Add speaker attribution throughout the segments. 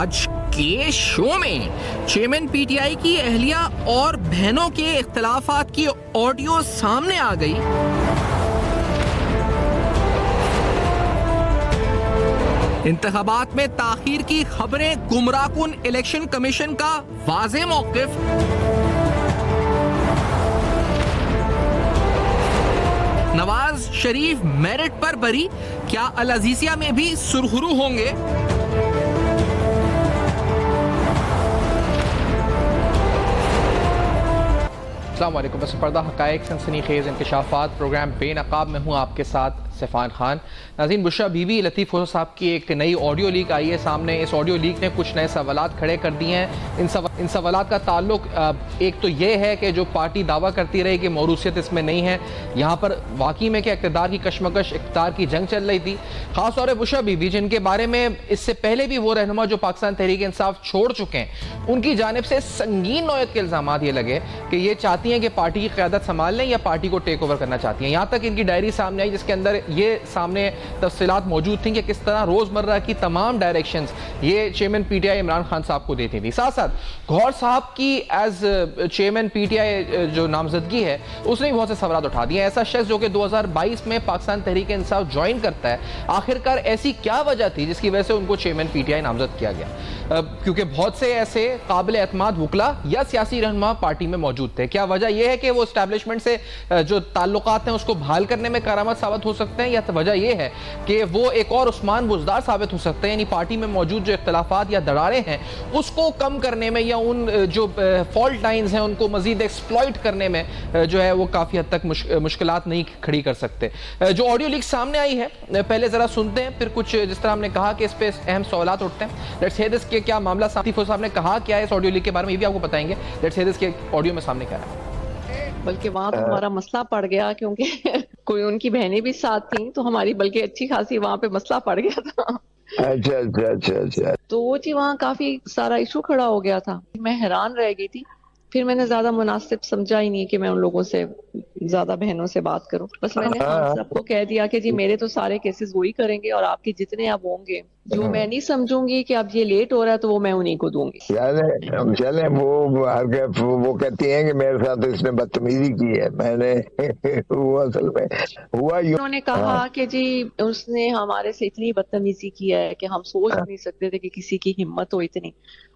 Speaker 1: آج کے شو میں چیئرمین پی ٹی آئی کی اہلیہ اور بہنوں کے اختلافات کی آڈیو سامنے آ گئی. انتخابات میں تاخیر کی خبریں، گمراہ کن الیکشن کمیشن کا واضح موقف. نواز شریف میرٹ پر بری، کیا العزیزیہ میں بھی سرخرو ہوں گے؟ السلام علیکم. بس پردہ حقائق، سنسنی خیز انکشافات، پروگرام بے نقاب میں ہوں آپ کے ساتھ سفان خان. ناظرین، بشرا بی بی لطیف فوزہ صاحب کی ایک نئی آڈیو لیک آئی ہے سامنے. اس آڈیو لیک نے کچھ نئے سوالات کھڑے کر دیے ہیں. ان سوالات کا تعلق ایک تو یہ ہے کہ جو پارٹی دعویٰ کرتی رہی کہ موروثیت اس میں نہیں ہے، یہاں پر واقعی میں کہ اقتدار کی کشمکش، اقتدار کی جنگ چل رہی تھی. خاص طور پر بشرا بی بی، جن کے بارے میں اس سے پہلے بھی وہ رہنما جو پاکستان تحریک انصاف چھوڑ چکے ہیں، ان کی جانب سے سنگین نوعیت کے الزامات یہ لگے کہ یہ چاہتی ہیں کہ پارٹی کی قیادت سنبھال لیں یا پارٹی کو ٹیک اوور کرنا چاہتی ہیں. یہاں تک ان کی ڈائری سامنے آئی جس کے اندر یہ سامنے تفصیلات موجود تھیں کہ کس طرح روزمرہ کی تمام ڈائریکشنز یہ chairman P T I Imran Khan صاحب کو دیتی تھی. ساتھ ساتھ گوہر صاحب کی as chairman P T I جو نامزدگی ہے، اس نے بہت سے سوالات اٹھا دیے. ایسا شخص جو کہ 2022 میں پاکستان تحریک انصاف جوائن کرتا ہے، آخرکار ایسی کیا وجہ تھی جس کی وجہ سے ان کو چیئرمین پی ٹی آئی نامزد کیا گیا؟ کیونکہ بہت سے ایسے قابل اعتماد وکلا یا سیاسی رہنما پارٹی میں موجود تھے. کیا وجہ یہ ہے کہ وہ اسٹیبلشمنٹ سے جو تعلقات ہیں اس کو بحال کرنے میں کارآمد ثابت ہو سکتے ہیں، یا وجہ یہ ہے کہ وہ ایک اور عثمان بزدار ثابت ہو سکتے ہیں، یعنی پارٹی میں موجود جو اختلافات یا دراڑیں ہیں اس کو کم کرنے میں یا ان جو فالٹ لائنز ہیں ان کو مزید ایکسپلائٹ کرنے میں جو ہے وہ کافی حد تک مشکلات نہیں کھڑی کر سکتے. جو آڈیو لیک سامنے آئی ہے پہلے ذرا سنتے ہیں، پھر کچھ جس طرح ہم نے کہا کہ اس پہ اہم سوالات اٹھتے ہیں. لیٹس ہیئر دس کہ کیا معاملہ لطیف صاحب نے کہا کیا ہے اس آڈیو لیک کے بارے میں، یہ بھی آپ کو بتائیں گے. لیٹس ہیئر دس کہ آڈیو میں سامنے کیا ہے.
Speaker 2: بلکہ وہاں تو ہمارا مسئلہ پڑ گیا کیونکہ کوئی ان کی بہنیں بھی ساتھ تھیں، تو ہماری بلکہ اچھی خاصی وہاں پہ مسئلہ پڑ گیا تھا.
Speaker 3: اچھا.
Speaker 2: تو وہ جی وہاں کافی سارا ایشو کھڑا ہو گیا تھا. میں حیران رہ گئی تھی. پھر میں نے زیادہ مناسب سمجھا ہی نہیں کہ میں ان لوگوں سے زیادہ بہنوں سے بات کروں. بس میں نے خان صاحب کو کہہ دیا کہ جی میرے تو سارے کیسز وہی کریں گے اور آپ کے جتنے اب ہوں گے جو میں نہیں سمجھوں گی کہ اب یہ لیٹ ہو رہا ہے تو وہ میں انہیں کو دوں گی.
Speaker 3: چلیں وہ کہتی ہیں کہ میرے ساتھ اس نے بدتمیزی کی ہے. میں نے اصل میں ہوا
Speaker 2: انہوں نے کہا کہ جی اس نے ہمارے سے اتنی بدتمیزی کی ہے کہ ہم سوچ نہیں سکتے تھے کہ کسی کی ہمت ہو اتنی.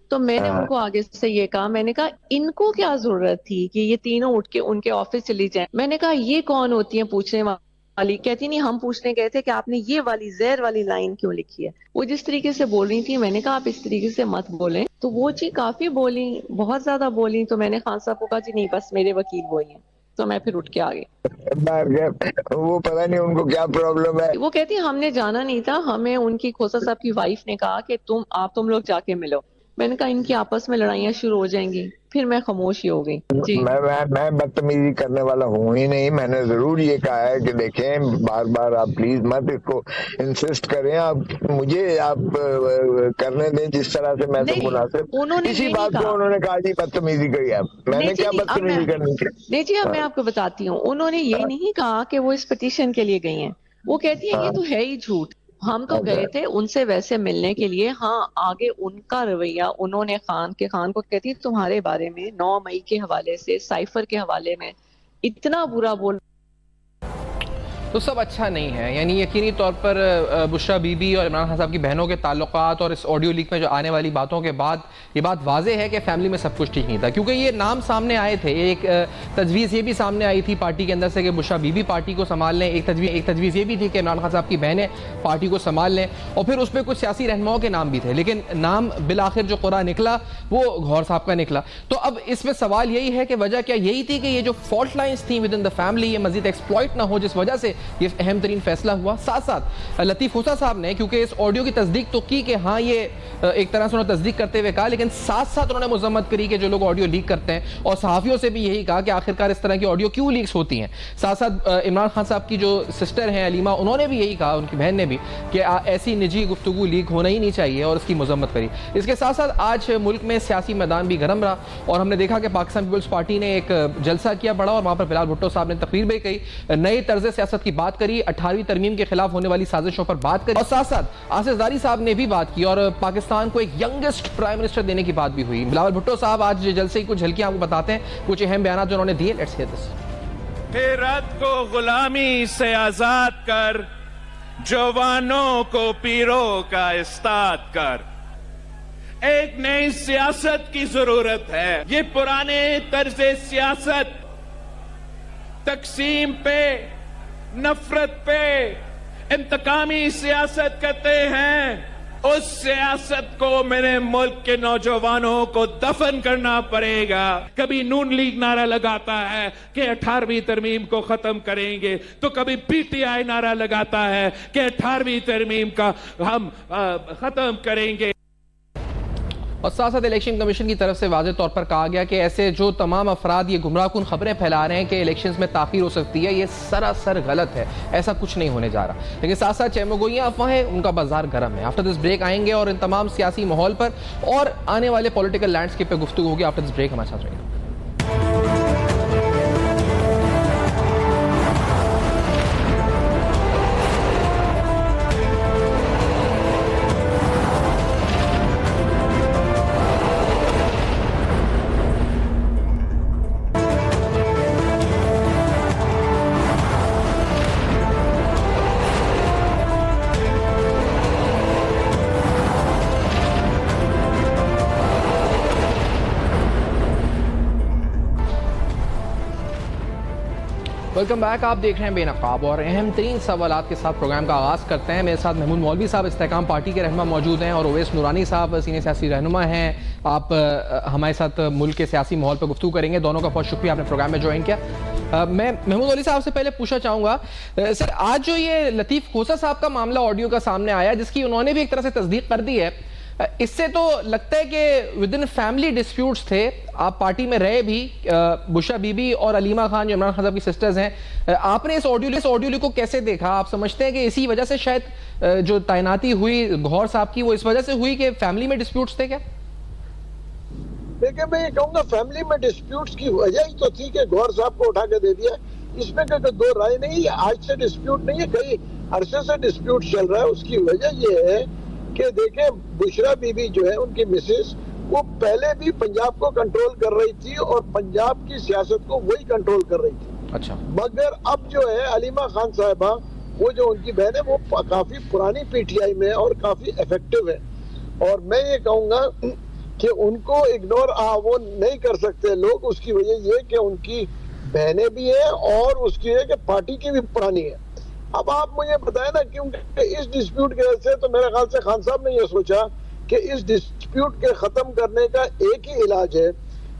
Speaker 2: تو میں نے ان کو آگے سے یہ کہا، میں نے کہا ان کو کیا ضرورت تھی کہ یہ تینوں اٹھ کے ان کے آفس چلی جائیں. میں نے کہا یہ کون ہوتی ہیں پوچھنے والی؟ کہتی نہیں ہم پوچھنے گئے تھے کہ آپ نے یہ والی زہر والی لائن کیوں لکھی ہے. وہ جس طریقے سے بول رہی تھی میں نے کہا آپ اس طریقے سے مت بولیں. تو وہ جی کافی بولی، بہت زیادہ بولی. تو میں نے خان صاحب کو کہا جی نہیں بس میرے وکیل وہی ہیں. تو میں پھر اٹھ کے آ گئی.
Speaker 3: وہ پتہ نہیں ان کو کیا پرابلم ہے.
Speaker 2: وہ کہتی ہم نے جانا نہیں تھا، ہمیں ان کی کھوسا صاحب کی وائف نے کہا کہ تم لوگ جا کے ملو. میں نے کہا ان کی آپس میں لڑائیاں شروع ہو جائیں گی. پھر میں خاموش ہی ہو گئی. جی
Speaker 3: میں بدتمیزی کرنے والا ہوں ہی نہیں. میں نے ضرور یہ کہا ہے کہ دیکھیں بار بار آپ پلیز مت اس کو انسسٹ کریں. آپ مجھے آپ کرنے دیں جس طرح سے میں تو مناسب. اسی بات کو انہوں نے کہا جی بدتمیزی کری. آپ میں نے کیا بدتمیزی کرنی کی؟
Speaker 2: نہیں جی اب میں آپ کو بتاتی ہوں. انہوں نے یہ نہیں کہا کہ وہ اس پٹیشن کے لیے گئی ہیں. وہ کہتی ہیں یہ تو ہے ہی جھوٹ. ہم تو گئے تھے ان سے ویسے ملنے کے لیے. ہاں آگے ان کا رویہ انہوں نے خان کو کہتی تمہارے بارے میں 9 مئی کے حوالے سے سائفر کے حوالے میں اتنا برا بول
Speaker 1: تو سب اچھا نہیں ہے. یعنی یقینی طور پر بشرا بی بی اور عمران خان صاحب کی بہنوں کے تعلقات اور اس آڈیو لیک میں جو آنے والی باتوں کے بعد یہ بات واضح ہے کہ فیملی میں سب کچھ ٹھیک نہیں تھا. کیونکہ یہ نام سامنے آئے تھے، ایک تجویز یہ بھی سامنے آئی تھی پارٹی کے اندر سے کہ بشرا بی بی پارٹی کو سنبھال لیں. ایک تجویز یہ بھی تھی کہ عمران خان صاحب کی بہنیں پارٹی کو سنبھال لیں. اور پھر اس پہ کچھ سیاسی رہنماؤں کے نام بھی تھے، لیکن نام بالآخر جو قرعہ نکلا وہ گوہر صاحب کا نکلا. تو اب اس میں سوال یہی ہے کہ وجہ کیا یہی تھی کہ یہ جو فالٹ لائنز تھیں ود ان دا فیملی یہ مزید ایکسپلائٹ نہ ہو، جس وجہ سے یہ اہم ترین فیصلہ ہوا. ساتھ ساتھ لطیف فوزہ صاحب نے کیونکہ اس آڈیو کی تصدیق تو کی کہ ہاں یہ ایک طرح سے انہوں نے تصدیق کرتے ہوئے کہا، لیکن ساتھ ساتھ انہوں نے مذمت کری کہ جو لوگ آڈیو لیک کرتے ہیں، اور صحافیوں سے بھی یہی کہا کہ آخرکار اس طرح کی آڈیو کیوں لیکس ہوتی ہیں. ساتھ ساتھ عمران خان صاحب کی جو سسٹر ہیں علیمہ، انہوں نے بھی یہی کہا، ان کی بہن نے بھی، کہ ایسی نجی گفتگو لیک ہونا ہی نہیں چاہیے اور اس کی مذمت کری. اس کے ساتھ ساتھ آج ملک میں سیاسی میدان بھی گرم رہا اور ہم نے دیکھا کہ پاکستان پیپلز پارٹی نے ایک جلسہ کیا بڑا، اور وہاں پر بلال بھٹو صاحب نے تقریر بھی کی، نئی طرز سیاست کی کی بات کری, 18ویں ترمیم کے خلاف ہونے والی سازشوں پر بات کری, اور ساتھ ساتھ آصف زرداری صاحب نے بھی بات کی اور پاکستان کو ایک ینگسٹ پرائم منسٹر دینے کی بات بھی ہوئی. بلاول بھٹو صاحب آج جلسے کی کچھ جھلکیاں آپ کو بتاتے ہیں, کچھ اہم بیانات جو انہوں نے دیے. لیٹس ہیئر دس.
Speaker 4: غیرت کو غلامی سے آزاد کر, جوانوں کو پیروں کا استاد کر. ایک نئی سیاست کی ضرورت ہے. یہ پرانے طرز سیاست تقسیم پہ, نفرت پہ, انتقامی سیاست کرتے ہیں. اس سیاست کو میرے ملک کے نوجوانوں کو دفن کرنا پڑے گا. کبھی نون لیگ نعرہ لگاتا ہے کہ 18ویں ترمیم کو ختم کریں گے, تو کبھی پی ٹی آئی نعرہ لگاتا ہے کہ 18ویں ترمیم کا ہم ختم کریں گے.
Speaker 1: اور ساتھ ساتھ الیکشن کمیشن کی طرف سے واضح طور پر کہا گیا کہ ایسے جو تمام افراد یہ گمراہ کن خبریں پھیلا رہے ہیں کہ الیکشنز میں تاخیر ہو سکتی ہے, یہ سراسر غلط ہے. ایسا کچھ نہیں ہونے جا رہا. لیکن ساتھ ساتھ چہمگوئیاں افواہیں, ان کا بازار گرم ہے. آفٹر دس بریک آئیں گے اور ان تمام سیاسی ماحول پر اور آنے والے پولیٹیکل لینڈسکیپ پہ گفتگو ہوگی. آفٹر دس بریک ہمارے ساتھ رہیے. Welcome back. آپ دیکھ رہے ہیں بے نقاب اور اہم ترین سوالات کے ساتھ پروگرام کا آغاز کرتے ہیں. میرے ساتھ محمود مولوی صاحب استحکام پارٹی کے رہنما موجود ہیں اور اویس نورانی صاحب سینئر سیاسی رہنما ہیں. آپ ہمارے ساتھ ملک کے سیاسی ماحول پر گفتگو کریں گے. دونوں کا بہت شکریہ, آپ نے پروگرام میں جوائن کیا. میں محمود مولوی صاحب سے پہلے پوچھنا چاہوں گا سر, آج جو یہ لطیف کھوسہ صاحب کا معاملہ آڈیو کا سامنے آیا, جس کی انہوں نے بھی ایک طرح سے تصدیق کر دی ہے, اس سے تو لگتا ہے کہ ودن فیملی ڈسپیوٹس تھے. آپ پارٹی میں رہے بھی, بشرا بی بی اور علیمہ خان جو عمران خان صاحب کی سسٹرز ہیں, آپ نے اس آڈیو کو کیسے دیکھا؟ آپ سمجھتے ہیں کہ اسی وجہ سے شاید جو تعیناتی ہوئی گوہر صاحب کی وہ اس وجہ سے ہوئی کہ فیملی میں ڈسپیوٹس تھے کیا؟
Speaker 5: دیکھیں میں یہ کہوں گا فیملی میں ڈسپیوٹس کی وجہ ہی تو تھی کہ گوہر صاحب کو اٹھا کے دے دیا. اس میں کہ دو رائے نہیں, آج سے ڈسپیوٹ نہیں ہے, کئی عرصے سے ڈسپیوٹ چل رہا ہے. اس کی وجہ یہ ہے کہ دیکھیں بشرا بی بی جو ہے ان کی مسز, وہ پہلے بھی پنجاب کو کنٹرول کر رہی تھی اور پنجاب کی سیاست کو وہی کنٹرول کر رہی تھی.
Speaker 1: اچھا. مگر
Speaker 5: اب جو ہے علیمہ خان صاحبہ, وہ جو ان کی بہن ہے, وہ کافی پرانی پی ٹی آئی میں اور کافی ایفیکٹو ہے. اور میں یہ کہوں گا کہ ان کو اگنور وہ نہیں کر سکتے لوگ. اس کی وجہ یہ کہ ان کی بہنیں بھی ہیں اور اس کی ہے کہ پارٹی کی بھی پرانی ہے. اب آپ مجھے بتائیں نا, کیونکہ اس ڈسپیوٹ کی وجہ سے تو میرے خیال سے خان صاحب نے یہ سوچا کہ اس ڈسپیوٹ کے ختم کرنے کا ایک ہی علاج ہے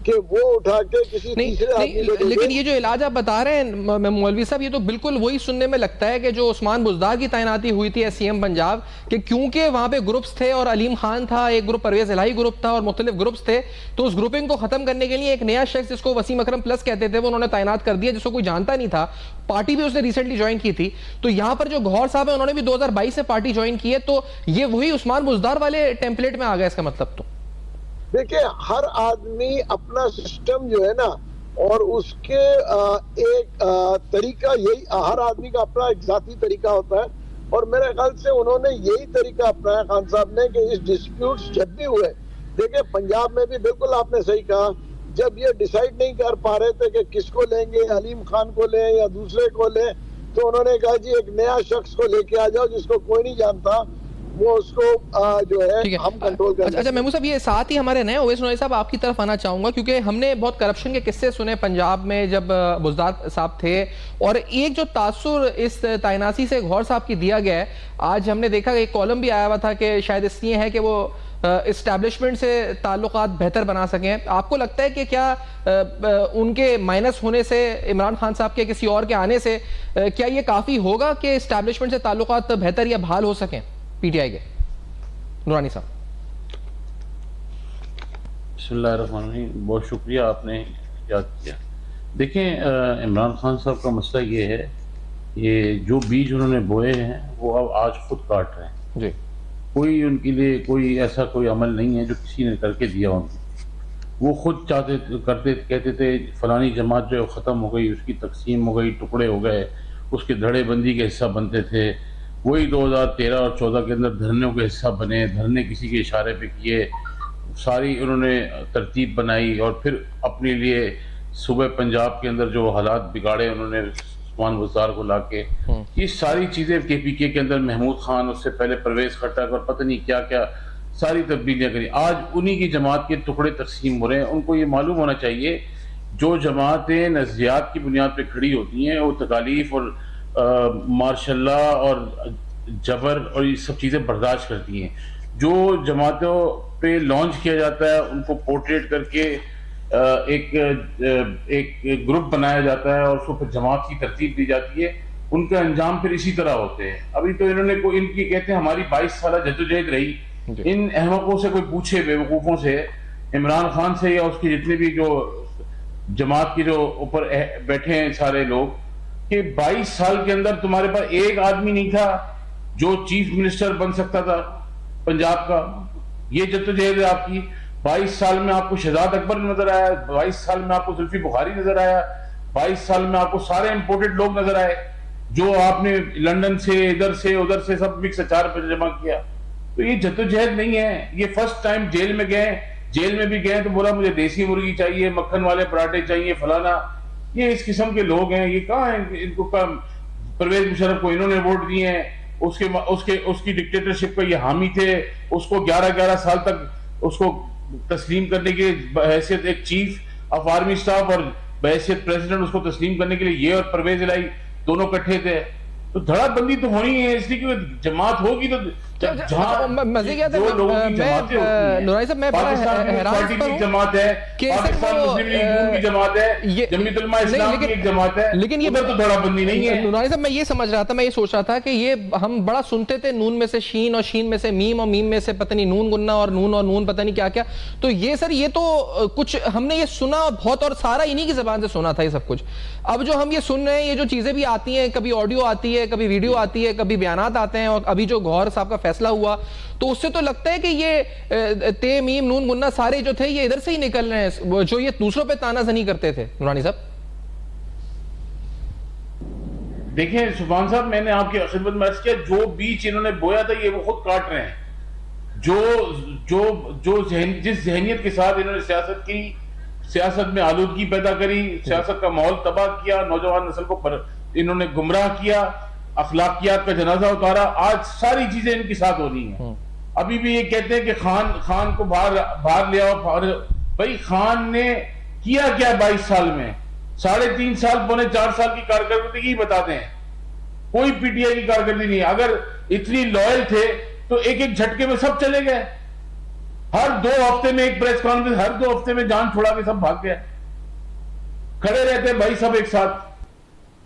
Speaker 5: کہ وہ اٹھا کے کسی تیسرے آدمی کو.
Speaker 1: لیکن یہ جو علاج آپ بتا رہے ہیں مولوی صاحب, یہ تو بالکل وہی سننے میں لگتا ہے کہ جو عثمان بزدار کی تعیناتی ہوئی تھی ایس سی ایم پنجاب, کہ کیونکہ وہاں پہ گروپس تھے اور علیم خان تھا, ایک گروپ پرویز الہی گروپ تھا اور مختلف گروپس تھے, تو اس گروپنگ کو ختم کرنے کے لیے ایک نیا شخص جس کو وسیم اکرم پلس کہتے تھے وہ انہوں نے تعینات کر دیا, جس کو کوئی جانتا نہیں تھا. پارٹی بھی اس نے ریسنٹلی جوائن کی تھی. تو یہاں پر جو گوہر صاحب ہیں انہوں نے بھی 2022 سے پارٹی جوائن کی ہے, تو یہ وہی عثمان بزدار والے ٹیمپلیٹ میں آ گیا اس کا مطلب. تو
Speaker 5: دیکھیں ہر آدمی اپنا سسٹم جو ہے نا, اور اس کے ایک طریقہ, یہی ہر آدمی کا اپنا ایک ذاتی طریقہ ہوتا ہے. اور میرے خیال سے انہوں نے یہی طریقہ اپنایا خان صاحب نے کہ اس ڈسپیوٹس جب بھی ہوئے, دیکھیں پنجاب میں بھی بالکل آپ نے صحیح کہا, جب یہ ڈیسائیڈ نہیں کر پا رہے تھے کہ کس کو لیں گے, علیم خان کو لیں یا دوسرے کو لیں, تو انہوں نے کہا جی ایک نیا شخص کو لے کے آ جاؤ جس کو کوئی نہیں جانتا, وہ اس کو جو ہے ہم کنٹرول کریں.
Speaker 1: اچھا محمود صاحب, یہ ساتھ ہی ہمارے نئے اویس نورانی صاحب آپ کی طرف آنا چاہوں گا, کیونکہ ہم نے بہت کرپشن کے قصے سنے پنجاب میں جب بزدار صاحب تھے, اور ایک جو تاثر اس تعیناتی سے گوہر صاحب کی دیا گیا ہے, آج ہم نے دیکھا کہ ایک کالم بھی آیا ہوا تھا کہ شاید اس لیے ہے کہ وہ اسٹیبلشمنٹ سے تعلقات بہتر بنا سکیں. آپ کو لگتا ہے کہ کیا ان کے مائنس ہونے سے, عمران خان صاحب کے کسی اور کے آنے سے, کیا یہ کافی ہوگا کہ اسٹیبلشمنٹ سے تعلقات بہتر یا بحال ہو سکیں پی ٹی آئی کے؟ نورانی صاحب.
Speaker 6: بسم اللہ الرحمن الرحیم, بہت شکریہ آپ نے یاد کیا. دیکھیں عمران خان صاحب کا مسئلہ یہ ہے, یہ جو بیج انہوں نے بوئے ہیں وہ اب آج خود کاٹ رہے ہیں
Speaker 1: جی.
Speaker 6: کوئی ان کے لیے کوئی ایسا کوئی عمل نہیں ہے جو کسی نے کر کے دیا ان کو. وہ خود چاہتے کرتے کہتے تھے فلانی جماعت جو ختم ہو گئی, اس کی تقسیم ہو گئی, ٹکڑے ہو گئے, اس کے دھڑے بندی کے حصہ بنتے تھے، وہی 2013 اور 14 کے اندر دھرنوں کے حصہ بنے، دھرنے کسی کے اشارے پہ کیے، ساری انہوں نے ترتیب بنائی، اور پھر اپنے لیے صوبہ پنجاب کے اندر جو حالات بگاڑے انہوں نے عثمان وزار کو لا کے، یہ ساری چیزیں کے پی کے اندر محمود خان، اس سے پہلے پرویز خٹک اور پتہ نہیں کیا کیا ساری تبدیلیاں کری. آج انہی کی جماعت کے ٹکڑے تقسیم ہو رہے ہیں. ان کو یہ معلوم ہونا چاہیے جو جماعتیں نظریات کی بنیاد پہ کھڑی ہوتی ہیں وہ تکالیف اور ماشاء اللہ اور جبر اور یہ سب چیزیں برداشت کرتی ہیں. جو جماعتوں پہ لانچ کیا جاتا ہے ان کو پورٹریٹ کر کے ایک گروپ بنایا جاتا ہے اور اس کو پھر جماعت کی ترتیب دی جاتی ہے، ان کا انجام پھر اسی طرح ہوتے ہیں. ابھی تو انہوں نے ان کی کہتے ہیں ہماری 22 سالہ جدوجہد رہی. ان احمقوں سے کوئی پوچھے، بے وقوفوں سے، عمران خان سے یا اس کے جتنے بھی جو جماعت کے جو اوپر بیٹھے ہیں سارے لوگ، کہ 22 سال کے اندر تمہارے پاس ایک آدمی نہیں تھا جو چیف منسٹر بن سکتا تھا پنجاب کا. یہ جدوجہد ہے آپ کی. 22 سال میں آپ کو شہزاد اکبر نظر آیا، 22 سال میں آپ کو زلفی بخاری نظر آیا، 22 سال میں آپ کو سارے امپورٹڈ لوگ نظر آئے جو آپ نے لندن سے ادھر سے ادھر سے سب مکس اچار پہ جمع کیا. تو یہ جدوجہد نہیں ہے. یہ فرسٹ ٹائم جیل میں گئے، جیل میں بھی گئے تو بولا مجھے دیسی مرغی چاہیے، مکھن والے پراٹھے چاہیے، فلانا. یہ اس قسم کے لوگ ہیں. یہ کہاں ہیں؟ ان کو پرویز مشرف کو انہوں نے ووٹ دیے ہیں، اس کی ڈکٹیٹرشپ کا یہ حامی تھے. اس کو 11 سال تک اس کو تسلیم کرنے کے بحیثیت ایک چیف آف آرمی سٹاف اور بحیثیت پریزیڈنٹ اس کو تسلیم کرنے کے لیے یہ اور پرویز الہی دونوں کٹھے تھے. تو دھڑا بندی تو ہونی ہے، اس لیے کہ جماعت ہوگی تو
Speaker 1: مزے کیا تھا. نورانی صاحب میں بڑا حیران کی جماعت ہے، پاکستان مسلم لیگ نون کی جماعت ہے، جمعیت علماء اسلام کی ایک جماعت ہے، لیکن یہ تو دھڑا بندی نہیں ہے. نورانی صاحب میں یہ سمجھ رہا تھا، میں یہ سوچ رہا تھا کہ یہ ہم بڑا سنتے تھے نون میں سے شین اور شین میں سے میم اور میم میں سے پتہ نہیں نون گننا اور نون پتہ نہیں کیا کیا. تو یہ سر یہ تو کچھ ہم نے یہ سنا بہت اور سارا انہی کی زبان سے سنا تھا یہ سب کچھ. اب جو ہم یہ سن رہے ہیں یہ جو چیزیں بھی آتی ہیں، کبھی آڈیو آتی ہے، کبھی ویڈیو آتی ہے، کبھی بیانات آتے ہیں، اور ابھی جو گوہر صاحب کا فیصلہ ہوا تو اس سے تو لگتا ہے کہ یہ تے میم نون گننا سارے جو تھے یہ ادھر سے ہی نکل رہے ہیں جو یہ دوسروں پہ تانا زنی کرتے تھے. نورانی صاحب
Speaker 6: دیکھیں سبحان صاحب، میں نے آپ کی خدمت میں عرض کیا جو بیج انہوں نے بویا تھا یہ وہ خود کاٹ رہے ہیں. جس ذہنیت کے ساتھ انہوں نے سیاست کی، سیاست میں آلودگی پیدا کری، سیاست کا ماحول تباہ کیا، نوجوان نسل کو انہوں نے گمراہ کیا، اخلاقیات کا جنازہ اتارا، آج ساری چیزیں ان کے ساتھ ہو رہی ہیں. ابھی بھی یہ کہتے ہیں کہ خان کو باہر لے آؤ. بھائی خان نے کیا کیا 22 سال میں؟ 3.5 سال پونے 4 سال کی کارکردگی بتاتے ہیں. کوئی پی ٹی آئی کی کارکردگی نہیں. اگر اتنی لوئل تھے تو ایک جھٹکے میں سب چلے گئے. ہر 2 ہفتے میں ایک پریس کانفرنس، ہر 2 ہفتے میں جان چھوڑا کے سب بھاگ گئے. کھڑے رہتے بھائی سب ایک ساتھ.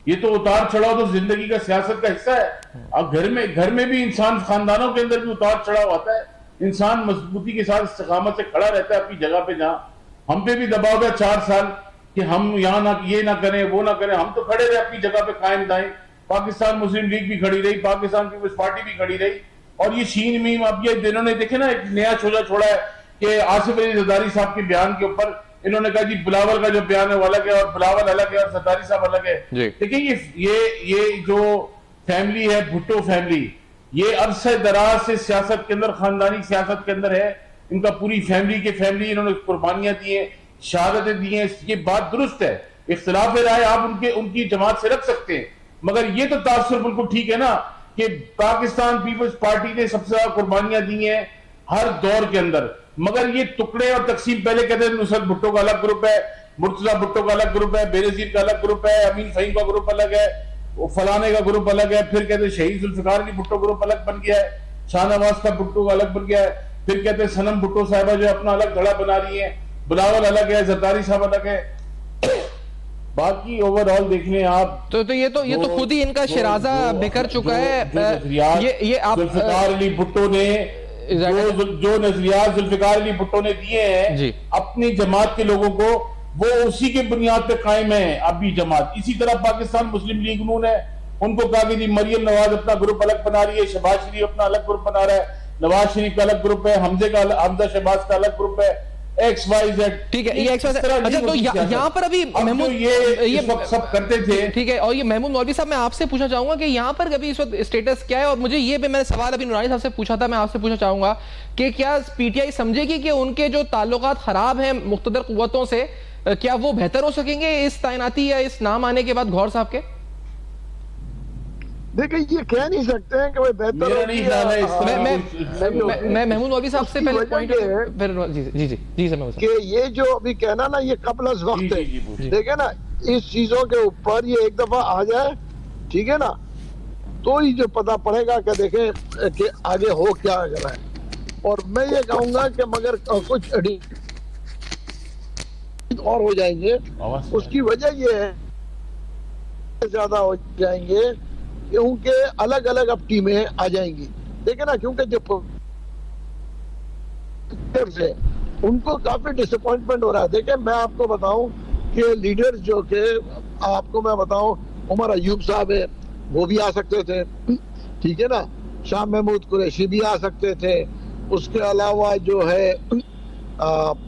Speaker 6: یہ تو اتار چڑھاؤ تو زندگی کا سیاست کا حصہ ہے. اب گھر میں بھی انسان، خاندانوں کے اندر بھی اتار چڑھاؤ آتا ہے. انسان مضبوطی کے ساتھ استقامت سے کھڑا رہتا ہے اپنی جگہ پہ. جہاں ہم پہ بھی دباؤ گیا 4 سال کہ ہم یہاں یہ نہ کریں وہ نہ کریں، ہم تو کھڑے رہے اپنی جگہ پہ قائم دائیں. پاکستان مسلم لیگ بھی کھڑی رہی، پاکستان پیپلز پارٹی بھی کھڑی رہی. اور یہ شین میم اب یہ دنوں نے دیکھے نا ایک نیا چھوڑا ہے کہ آصف علی زرداری صاحب کے بیان کے اوپر انہوں نے کہا جی بلاول کا جو بیان ہے وہ الگ ہے اور بلاول الگ ہے اور زرداری صاحب الگ ہے. دیکھیں یہ جو فیملی ہے بھٹو فیملی، یہ عرصہ دراز سے سیاست کے اندر، خاندانی سیاست کے اندر ہے. ان کا پوری فیملی انہوں نے قربانیاں دی ہیں، شہادتیں دی ہیں. یہ بات درست ہے، اختلاف رائے آپ ان کی جماعت سے رکھ سکتے ہیں، مگر یہ تو تاثر بالکل ٹھیک ہے نا کہ پاکستان پیپلز پارٹی نے سب سے زیادہ قربانیاں دی ہیں ہر دور کے اندر. مگر یہ ٹکڑے اور تقسیم، پہلے کہتے ہیں نصرت بھٹو کا الگ گروپ ہے، مرتضی بھٹو کا الگ گروپ ہے، بینظیر کا الگ گروپ ہے، امین فہیم کا گروپ الگ ہے، فلانے کا گروپ الگ ہے. پھر کہتے ہیں شہید ذوالفقار علی بھٹو گروپ الگ بن گیا ہے، شاہ نواز کا بھٹو الگ بن گیا ہے. پھر کہتے ہیں صنم بھٹو صاحبہ جو اپنا الگ دھڑا بنا رہی ہیں، بلاول الگ ہے، زرداری صاحب الگ ہے. باقی اوور آل دیکھ لیں آپ
Speaker 1: تو یہ تو خود ہی ان کا شرازہ بکھر چکا ہے. یہ آپ
Speaker 6: ذوالفقار علی بھٹو نے جو نظریات ذوالفقار علی بھٹو نے دیے ہیں اپنی جماعت کے لوگوں کو، وہ اسی کے بنیاد پہ قائم ہے اب بھی جماعت. اسی طرح پاکستان مسلم لیگ نون ہے، ان کو کہا کہ جی مریم نواز اپنا گروپ الگ بنا رہی ہے، شہباز شریف اپنا الگ گروپ بنا رہا ہے، نواز شریف کا الگ گروپ ہے، حمزہ شہباز کا الگ گروپ ہے. X Y Z.
Speaker 1: ٹھیک ہے, یہ اچھا تو یہاں پر ابھی محمود
Speaker 6: یہ سب کرتے تھے.
Speaker 1: ٹھیک ہے, اور یہ محمود مولوی صاحب میں آپ سے پوچھنا چاہوں گا کہ یہاں پر ابھی اس وقت اسٹیٹس کیا ہے, اور مجھے یہ بھی میں نے سوال ابھی نورانی صاحب سے پوچھا تھا, میں آپ سے پوچھنا چاہوں گا کہ کیا پی ٹی آئی سمجھے گی کہ ان کے جو تعلقات خراب ہیں مقتدر قوتوں سے, کیا وہ بہتر ہو سکیں گے اس تعیناتی یا اس نام آنے کے بعد گھور صاحب کے؟
Speaker 5: دیکھیں یہ کہہ نہیں سکتے ہیں کہ وہ بہتر
Speaker 1: میں محمود مولوی صاحب سے پہلے پوائنٹ جی سر
Speaker 5: کہ یہ جو ابھی کہنا نا یہ قبل از وقت ہے, دیکھیں نا اس چیزوں کے اوپر یہ ایک دفعہ آ جائے, ٹھیک ہے نا, تو ہی جو پتا پڑے گا کہ دیکھیں کہ آگے ہو کیا رہا ہے. اور میں یہ کہوں گا کہ مگر کچھ اور ہو جائیں گے, اس کی وجہ یہ ہے زیادہ ہو جائیں گے کیونکہ الگ الگ اب ٹیمیں آ جائیں گی. دیکھیں نا کیونکہ جو ان کو کافی ڈس اپوائنٹمنٹ ہو رہا ہے. دیکھیں میں آپ کو بتاؤں کہ لیڈر جو کہ آپ کو میں بتاؤں عمر ایوب صاحب ہے, وہ بھی آ سکتے تھے, ٹھیک ہے نا, شاہ محمود قریشی بھی آ سکتے تھے, اس کے علاوہ جو ہے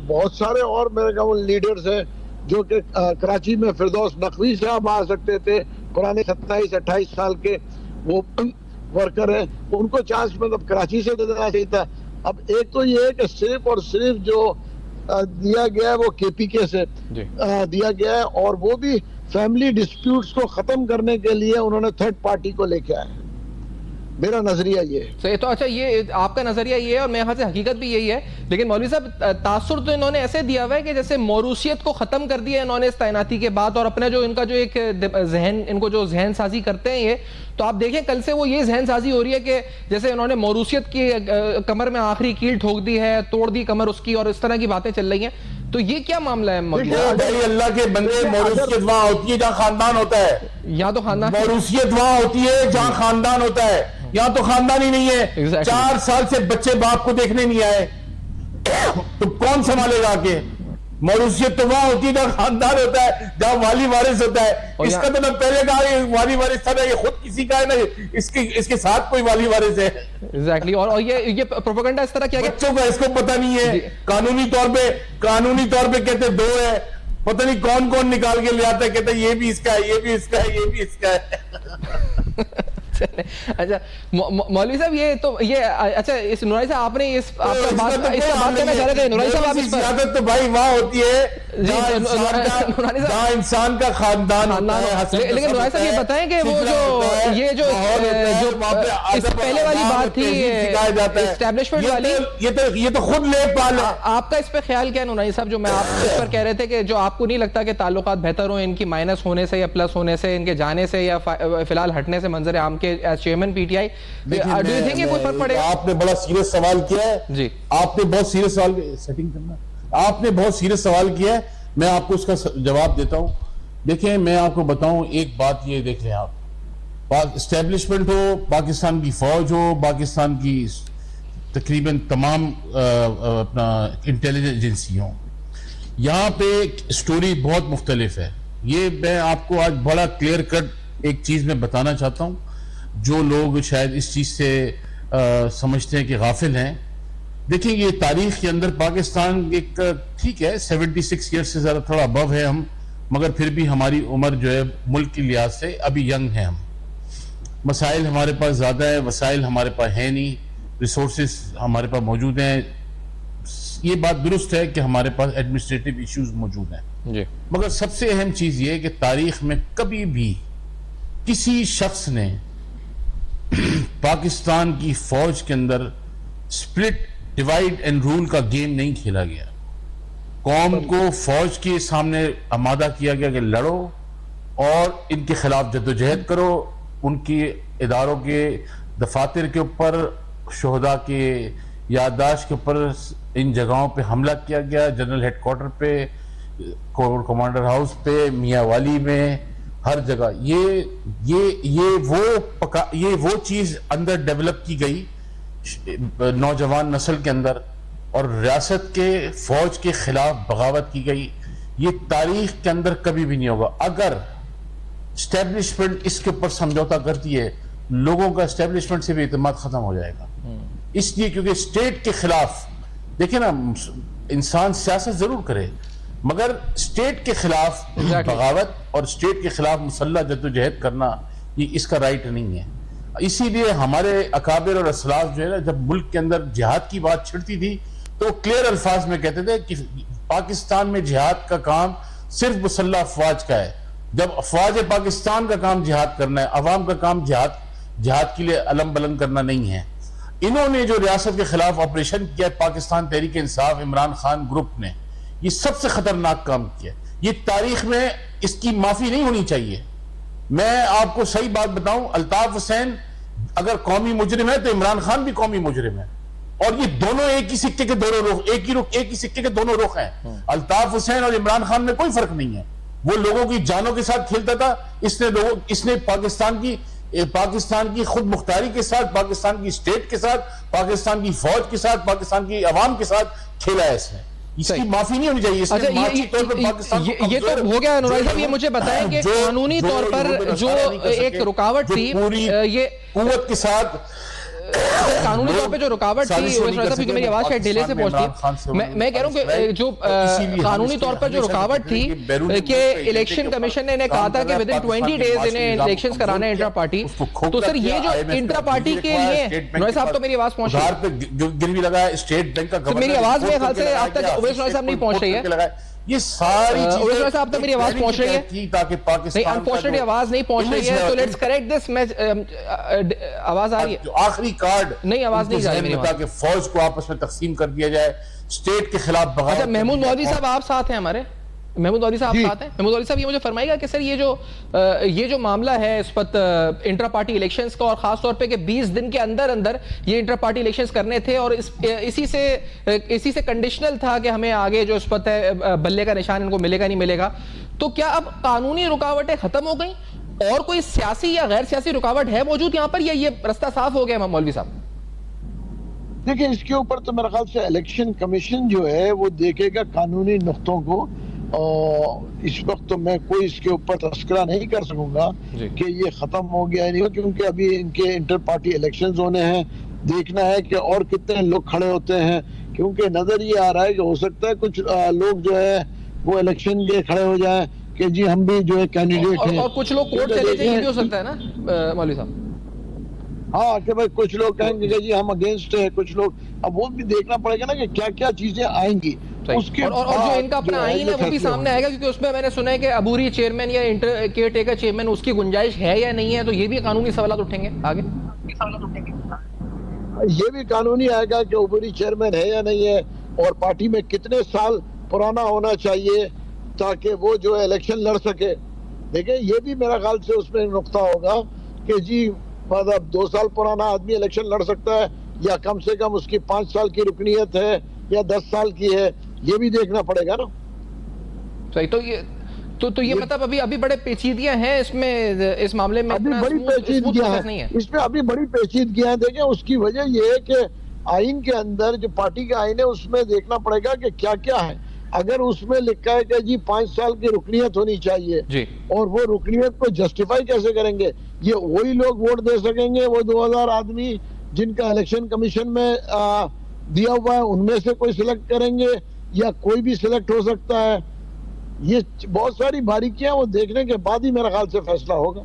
Speaker 5: بہت سارے اور میرے خیال لیڈرز ہیں جو کہ کراچی میں فردوس نقوی صاحب آ سکتے تھے, پرانے 27-28 سال کے وہ ورکر ہیں, ان کو چانس مطلب کراچی سے دینا چاہیے تھا. اب ایک تو یہ ہے کہ صرف اور صرف جو دیا گیا ہے وہ کے پی کے سے دیا گیا ہے, اور وہ بھی فیملی ڈسپیوٹس کو ختم کرنے کے لیے انہوں نے تھرڈ پارٹی کو لے کے آئے. میرا نظریہ یہ ہے.
Speaker 1: تو اچھا یہ آپ کا نظریہ یہ ہے, اور میرے خیال سے حقیقت بھی یہی ہے, لیکن مولوی صاحب تاثر تو انہوں نے ایسے دیا ہوا ہے کہ جیسے موروثیت کو ختم کر دیا انہوں نے اس تعیناتی کے بعد, اور اپنا جو ان کا جو ایک ذہن, ان کو جو ذہن سازی کرتے ہیں یہ, تو آپ دیکھیں کل سے وہ یہ ذہن سازی ہو رہی ہے کہ جیسے انہوں نے موروثیت کی کمر میں آخری کیل ٹھوک دی ہے, توڑ دی کمر اس کی, اور اس طرح کی باتیں چل رہی ہیں. تو یہ کیا معاملہ ہے؟
Speaker 6: اللہ کے بندے, موروثیت وہاں ہوتی ہے جہاں خاندان ہوتا ہے.
Speaker 1: یہاں تو خاندان,
Speaker 6: موروثیت وہاں ہوتی ہے جہاں خاندان ہوتا ہے, یہاں تو خاندان ہی نہیں ہے. 4 سال سے بچے باپ کو دیکھنے نہیں آئے, تو کون سنبھالے گا آگے؟ موروثیت تو وہاں ہوتی ہے جہاں خاندان ہوتا ہے, جہاں والی وارث ہوتا ہے. اس کا تو میں پہلے کہا کہ والی وارث تھا نا, یہ خود کسی کا ہے نا, اس کے ساتھ کوئی والی وارث ہے.
Speaker 1: ایگزیکٹلی. اور یہ پروپیگنڈا اس طرح کیا کہ
Speaker 6: بچوں کا اس کو پتہ نہیں ہے, قانونی طور پہ کہتے 2 ہے, پتہ نہیں کون کون نکال کے لے آتا ہے, کہتا ہے یہ بھی اس کا ہے, یہ بھی اس کا ہے, یہ بھی اس کا ہے.
Speaker 1: اچھا مولوی صاحب یہ تو یہ اچھا اس نورانی صاحب آپ نے اس بات کرنا چاہ رہے تھے. نورانی صاحب آپ اس پر
Speaker 6: زیادت تو بھائی وہاں ہوتی ہے جہاں انسان کا خاندان ہوتا ہے.
Speaker 1: لیکن نورانی صاحب یہ بتائیں کہ وہ جو اس پہلے والی بات تھی اسٹیبلشمنٹ والی,
Speaker 6: یہ تو خود لے پال ہے.
Speaker 1: آپ کا اس پہ خیال کیا ہے نورانی صاحب, جو میں آپ اس پر کہہ رہے تھے کہ جو آپ کو نہیں لگتا کہ تعلقات بہتر ہوں ان کی مائنس ہونے سے یا پلس ہونے سے, ان کے جانے سے یا فی الحال ہٹنے سے منظر عام کے as chairman P T I, do you think یہ کوئی فرق پڑے گا؟
Speaker 6: آپ نے بڑا سیریس سوال کیا ہے جی, آپ نے بہت سیریس سوال, سیٹنگ کرنا, آپ نے بہت سیریس سوال کیا ہے, میں آپ کو اس کا جواب دیتا ہوں. دیکھیں میں آپ کو بتاؤں ایک بات, یہ دیکھ لیں آپ, اسٹیبلشمنٹ ہو, پاکستان کی فوج ہو, پاکستان کی تقریباً تمام اپنا انٹیلیجنس ایجنسی ہوں, یہاں پہ سٹوری بہت مختلف ہے. یہ میں آپ کو آج بڑا کلیئر کٹ ایک چیز میں بتانا چاہتا ہوں, جو لوگ شاید اس چیز سے سمجھتے ہیں کہ غافل ہیں. دیکھیں یہ تاریخ کے اندر پاکستان ایک ٹھیک ہے 76 ایئر سے زیادہ تھوڑا ابو ہے ہم, مگر پھر بھی ہماری عمر جو ہے ملک کی لحاظ سے ابھی ینگ ہیں ہم. مسائل ہمارے پاس زیادہ ہے, وسائل ہمارے پاس ہیں نہیں, ریسورسز ہمارے پاس موجود ہیں. یہ بات درست ہے کہ ہمارے پاس ایڈمنسٹریٹو ایشوز موجود ہیں جی, مگر سب سے اہم چیز یہ ہے کہ تاریخ میں کبھی بھی کسی شخص نے پاکستان کی فوج کے اندر سپلٹ ڈیوائیڈ اینڈ رول کا گیم نہیں کھیلا گیا. قوم کو فوج کے سامنے آمادہ کیا گیا کہ لڑو اور ان کے خلاف جدوجہد کرو. ان کی اداروں کے دفاتر کے اوپر, شہداء کے یادداشت کے اوپر ان جگہوں پہ حملہ کیا گیا, جنرل ہیڈ کوارٹر پہ, کمانڈر ہاؤس پہ, میاں والی میں, ہر جگہ. یہ وہ چیز اندر ڈیولپ کی گئی نوجوان نسل کے اندر, اور ریاست کے فوج کے خلاف بغاوت کی گئی. یہ تاریخ کے اندر کبھی بھی نہیں ہوگا. اگر اسٹیبلشمنٹ اس کے اوپر سمجھوتا کرتی ہے, لوگوں کا اسٹیبلشمنٹ سے بھی اعتماد ختم ہو جائے گا. اس لیے کیونکہ اسٹیٹ کے خلاف, دیکھیں نا انسان سیاست ضرور کرے مگر اسٹیٹ کے خلاف بغاوت اور اسٹیٹ کے خلاف مسلح جدوجہد کرنا یہ اس کا رائٹ نہیں ہے. اسی لیے ہمارے اکابر اور اسلاف جو ہے نا جب ملک کے اندر جہاد کی بات چھڑتی تھی تو کلیئر الفاظ میں کہتے تھے کہ پاکستان میں جہاد کا کام صرف مسلح افواج کا ہے. جب افواج پاکستان کا کام جہاد کرنا ہے, عوام کا کام جہاد کے لیے علم بلند کرنا نہیں ہے. انہوں نے جو ریاست کے خلاف آپریشن کیا پاکستان تحریک انصاف عمران خان گروپ نے, یہ سب سے خطرناک کام کیا. یہ تاریخ میں اس کی معافی نہیں ہونی چاہیے. میں آپ کو صحیح بات بتاؤں, الطاف حسین اگر قومی مجرم ہے تو عمران خان بھی قومی مجرم ہے, اور یہ دونوں ایک ہی سکے کے دونوں رخ, ایک ہی سکے کے دونوں رخ ہیں. الطاف حسین اور عمران خان میں کوئی فرق نہیں ہے. وہ لوگوں کی جانوں کے ساتھ کھیلتا تھا, اس نے پاکستان کی خود مختاری کے ساتھ, پاکستان کی اسٹیٹ کے ساتھ, پاکستان کی فوج کے ساتھ, پاکستان کی عوام کے ساتھ کھیلا ہے. اس کی معافی نہیں ہونی چاہیے.
Speaker 1: یہ تو ہو گیا نورانی صاحب, یہ مجھے بتائیں کہ قانونی طور پر جو ایک رکاوٹ تھی, یہ
Speaker 6: قوت کے ساتھ
Speaker 1: قانونی طور پہ جو رکاوٹ تھی, کیونکہ میری آواز شاید ڈیلے سے پہنچتی, میں کہہ رہا ہوں کہ جو قانونی طور پر جو رکاوٹ تھی کہ الیکشن کمیشن نے کہا تھا کہ ودن 20 ڈیز انہیں الیکشنز کرانا ہے انٹرا پارٹی, تو سر یہ جو انٹرا پارٹی کے لیے نوائز صاحب تو میری آواز پہنچ رہی ہے, میری آواز میرے خیال سے آپ تک اویس نوائز صاحب نہیں پہنچ رہی ہے,
Speaker 6: یہ ساری چیزیں
Speaker 1: صاحب تک میری آواز پہنچ رہی ہے
Speaker 6: تاکہ پاکستان
Speaker 1: انفارچونیٹلی آواز نہیں پہنچ رہی ہے, تو لیٹس کریکٹ دس. میں آواز آ رہی ہے,
Speaker 6: جو آخری کارڈ
Speaker 1: نہیں آواز نہیں جا رہی میری,
Speaker 6: تاکہ فوج کو آپس میں تقسیم کر دیا جائے, اسٹیٹ کے خلاف بغاوت.
Speaker 1: اچھا محمود مودودی صاحب آپ ساتھ ہیں ہمارے, محمود مودودی صاحب ساتھ ہیں. محمود مودودی صاحب یہ مجھے فرمائے گا کہ سر یہ جو معاملہ ہے اس وقت انٹرا پارٹی الیکشنز کا, اور خاص طور پہ کہ 20 دن کے اندر یہ انٹرا پارٹی الیکشنز کرنے تھے, اور اسی سے کنڈیشنل تھا کہ ہمیں آگے جو اس وقت ہے بلے کا نشان ان کو ملے گا نہیں ملے گا, تو کیا اب قانونی رکاوٹیں ختم ہو گئیں اور کوئی سیاسی یا غیر سیاسی رکاوٹ ہے موجود یہاں پر, یا یہ رستہ صاف ہو گیا مولوی صاحب؟
Speaker 5: دیکھیں اس کے اوپر تو میرا خیال سے الیکشن کمیشن جو ہے وہ دیکھے گا قانونی نقطوں کو, اور اس وقت تو میں کوئی اس کے اوپر تذکرہ نہیں کر سکوں گا کہ یہ ختم ہو گیا نہیں ہو, کیونکہ ابھی ان کے انٹر پارٹی الیکشنز ہونے ہیں. دیکھنا ہے کہ اور کتنے لوگ کھڑے ہوتے ہیں, کیونکہ نظر یہ آ رہا ہے کہ ہو سکتا ہے کچھ لوگ جو ہے وہ الیکشن کے کھڑے ہو جائیں کہ جی ہم بھی جو ہے کینڈیڈیٹ ہیں,
Speaker 1: اور کچھ لوگ کورٹ چلے جائیں, یہ بھی ہو سکتا ہے نا مولوی صاحب؟
Speaker 5: ہاں کہ بھائی کچھ لوگ کہیں گے کہ جی ہم اگینسٹ ہیں, کچھ لوگ, اب وہ بھی دیکھنا پڑے گا نا کہ کیا کیا چیزیں آئیں گی.
Speaker 1: اور جو ان کا اپنا آئین ہے وہ بھی سامنے آئے گا, کیونکہ اس میں میں نے سنا ہے کہ عبوری چیئرمین یا کیئر ٹیکر چیئرمین اس کی گنجائش ہے یا نہیں ہے, تو یہ بھی قانونی سوالات اٹھیں گے آگے.
Speaker 5: یہ بھی قانونی آئے گا کہ عبوری چیئرمین ہے یا نہیں ہے, اور پارٹی میں کتنے سال پرانا ہونا چاہیے تاکہ وہ جو الیکشن لڑ سکے. دیکھیں یہ بھی میرا خیال سے اس میں نقطہ ہوگا کہ جی مطلب 2 سال پرانا آدمی الیکشن لڑ سکتا ہے, یا کم سے کم اس کی 5 سال کی رکنیت ہے یا 10 سال کی ہے, یہ بھی دیکھنا پڑے گا نا.
Speaker 1: صحیح, تو یہ مطلب ابھی بڑے پیچیدگیاں ہیں اس میں, اس معاملے میں
Speaker 5: ابھی بڑی پیچیدگیاں ہیں اس میں, ابھی بڑی پیچیدگیاں ہیں. دیکھیں اس کی وجہ یہ ہے کہ آئین کے اندر جو پارٹی کا آئین ہے اس میں دیکھنا پڑے گا کہ کیا کیا ہے. اگر اس میں لکھا ہے کہ جی 5 سال کی رکنیت ہونی چاہیے, اور وہ رکنیت کو جسٹیفائی کیسے کریں گے؟ یہ وہی لوگ ووٹ دے سکیں گے, وہ 2000 آدمی جن کا الیکشن کمیشن میں دیا ہوا ہے ان میں سے کوئی سلیکٹ کریں گے, یا کوئی بھی سلیکٹ ہو سکتا ہے. یہ بہت ساری باریکیاں وہ دیکھنے کے بعد ہی میرا خیال سے فیصلہ ہوگا.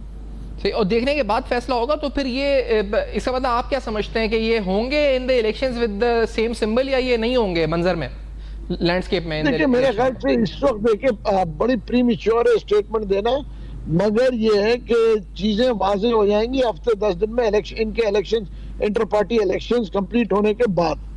Speaker 1: اور دیکھنے کے بعد فیصلہ ہوگا. تو پھر یہ اس کا مطلب آپ کیا سمجھتے ہیں کہ یہ ہوں گے in the elections with the same symbol, یا یہ نہیں ہوں گے منظر میں لینڈسکیپ میں؟
Speaker 5: دیکھیں میرے خیال سے اس وقت دیکھیں بڑی پری میچور اسٹیٹمنٹ دینا, مگر یہ ہے کہ چیزیں واضح ہو جائیں گی ہفتے 10 دن میں ان کے election inter party elections complete ہونے کے بعد.